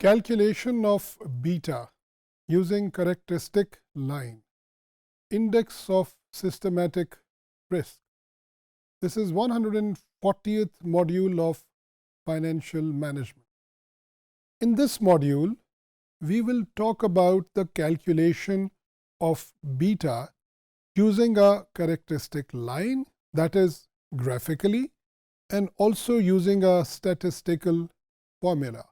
Calculation of beta using characteristic line. Index of systematic risk. This is 140th module of financial management. In this module, we will talk about the calculation of beta using a characteristic line, that is graphically, and also using a statistical formula.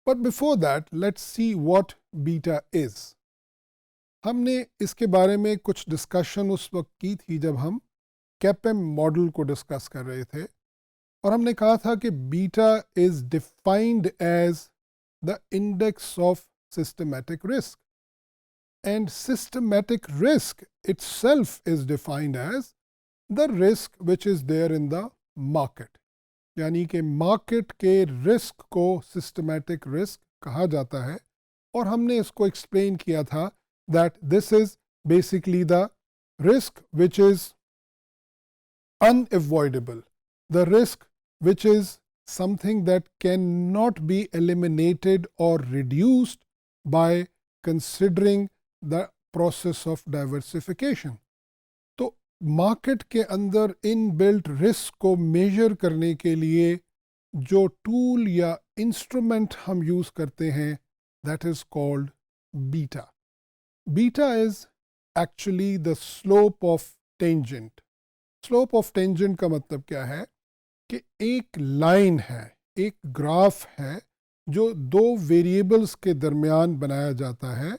But before that, let's see what beta is. हमने इसके बारे में कुछ discussion उस वक्त की थी जब हम कैपएम मॉडल को डिस्कस कर रहे थे, और हमने कहा था कि beta is defined as the index of systematic risk, and systematic risk itself is defined as the risk which is there in the market. यानी कि मार्केट के रिस्क को सिस्टमैटिक रिस्क कहा जाता है, और हमने इसको एक्सप्लेन किया था that this is basically the risk which is unavoidable, the risk which is something that cannot be eliminated or reduced by considering the process of diversification. तो मार्केट के अंदर इनबिल्ट रिस्क को मेजर करने के लिए जो टूल या instrument हम यूज करते हैं, that is called beta. Beta is actually the slope of tangent. Slope of tangent का मतलब क्या है कि एक लाइन है, एक ग्राफ है जो दो वेरिएबल्स के दरमियान बनाया जाता है,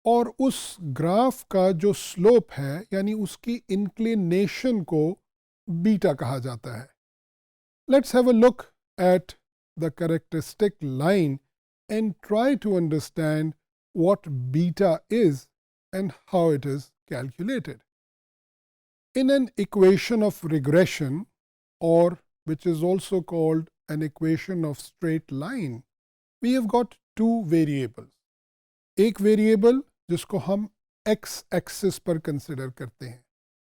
और उस ग्राफ का जो स्लोप है यानी उसकी इंक्लिनेशन को बीटा कहा जाता है. Let's have a look at the characteristic line and try to understand what beta is and how it is calculated. In an equation of regression, or which is also called an equation of straight line, we have got two variables. एक variable जिसको हम x axis पर consider करते हैं,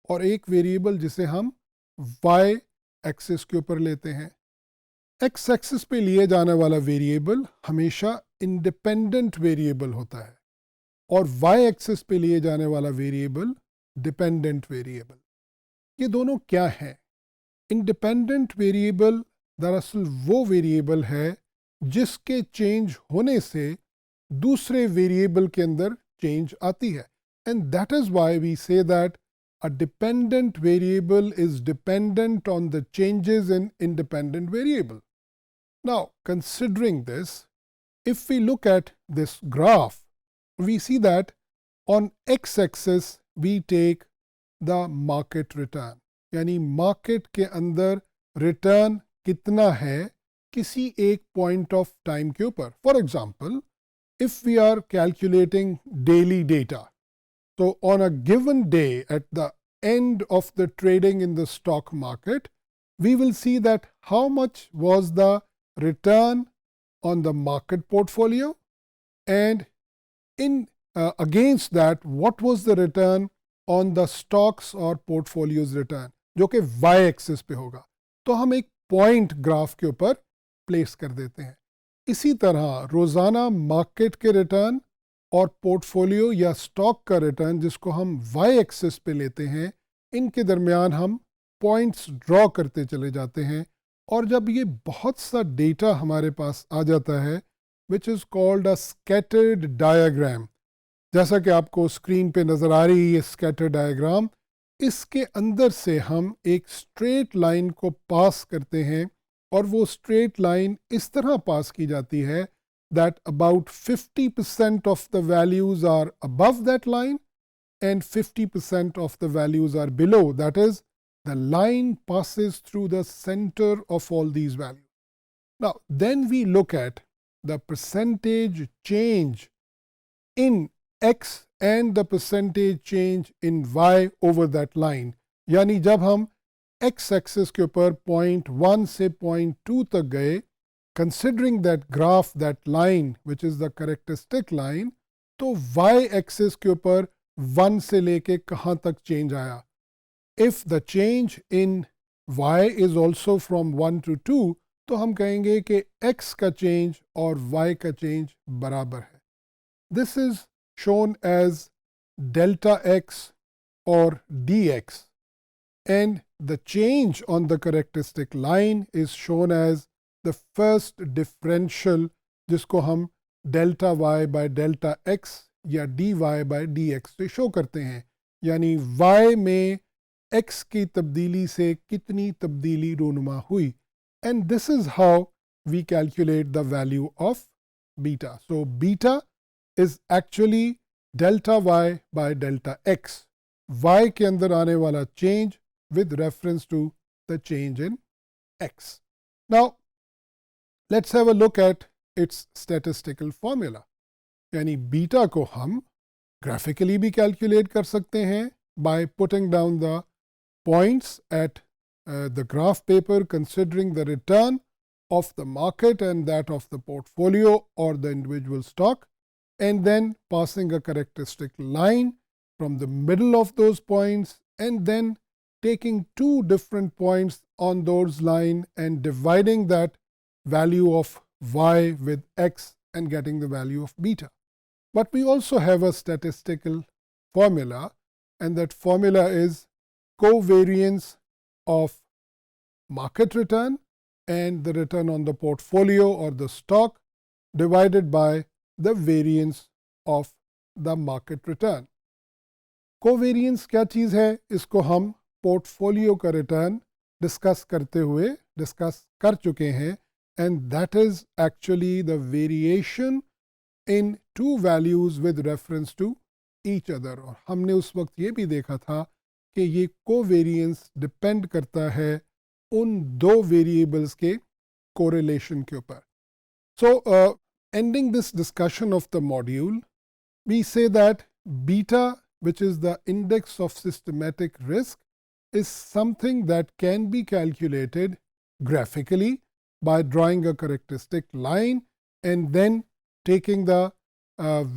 और एक variable जिसे हम y एक्सिस के ऊपर लेते हैं. x एक्सिस पे लिए जाने वाला वेरिएबल हमेशा इंडिपेंडेंट वेरिएबल होता है, और y एक्सिस पे लिए जाने वाला वेरिएबल डिपेंडेंट वेरिएबल. ये दोनों क्या हैं? इंडिपेंडेंट वेरिएबल दरअसल वो वेरिएबल है जिसके चेंज होने से दूसरे वेरिएबल के अंदर चेंज आती है, and that is why we say that a dependent variable is dependent on the changes in independent variable. Now, considering this, if we look at this graph, we see that on x-axis we take the market return. यानी market के अंदर return कितना है किसी एक point of time के ऊपर. For example, if we are calculating daily data, so on a given day at the end of the trading in the stock market, we will see that how much was the return on the market portfolio, and in against that what was the return on the stocks or portfolios return, जो कि y axis पे होगा. तो हम एक point graph के ऊपर place कर देते हैं. इसी तरह रोज़ाना मार्केट के रिटर्न और पोर्टफोलियो या स्टॉक का रिटर्न जिसको हम y एक्सिस पे लेते हैं, इनके दरमियान हम पॉइंट्स ड्रॉ करते चले जाते हैं. और जब ये बहुत सा डेटा हमारे पास आ जाता है, which is called a scattered diagram, जैसा कि आपको स्क्रीन पे नज़र आ रही है ये स्कैटर्ड डायग्राम, इसके अंदर से हम एक स्ट्रेट लाइन को पास करते हैं, और वो स्ट्रेट लाइन इस तरह पास की जाती है that about 50% of the values are above that line and 50% of the values are below. That is, the line passes through the center of all these values. Now, then we look at the percentage change in x and the percentage change in y over that line. यानी जब हम x axis के ऊपर point 1 से point 2 तक गए, considering that graph, that line which is the characteristic line, तो y axis के ऊपर 1 से लेके कहाँ तक चेंज आया. If the change in y is also from 1 to 2, तो हम कहेंगे कि x का चेंज और y का चेंज बराबर है. This is shown as delta x or dx, and the change on the characteristic line is shown as the first differential, जिसको हम delta y by delta x या dy by dx से show करते हैं. यानी y में x की तब्दीली से कितनी तब्दीली रूनुमा हुई. And this is how we calculate the value of beta. So beta is actually delta y by delta x. Y के अंदर आने वाला change with reference to the change in x. Now let's have a look at its statistical formula. यानी beta को हम graphically भी calculate कर सकते हैं by putting down the points at the graph paper, considering the return of the market and that of the portfolio or the individual stock, and then passing a characteristic line from the middle of those points, and then taking two different points on those line and dividing that value of y with x and getting the value of beta. But we also have a statistical formula, and that formula is covariance of market return and the return on the portfolio or the stock divided by the variance of the market return. Covariance क्या चीज़ है? इसको हम portfolio का return discuss करते हुए discuss कर चुके हैं, and that is actually the variation in two values with reference to each other. और हमने उस वक्त ये भी देखा था कि ये कोवेरियंस डिपेंड करता है उन दो वेरिएबल्स के कोरिलेशन के ऊपर. So ending this discussion of the module, we say that beta, which is the index of systematic risk, is something that can be calculated graphically by drawing a characteristic line and then taking the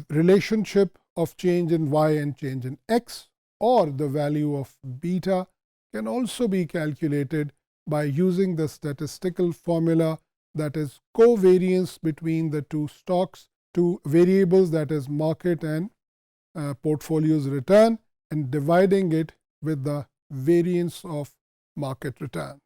relationship of change in y and change in x, or the value of beta can also be calculated by using the statistical formula, that is covariance between the two stocks, two variables, that is market and portfolio's return, and dividing it with the variance of market return.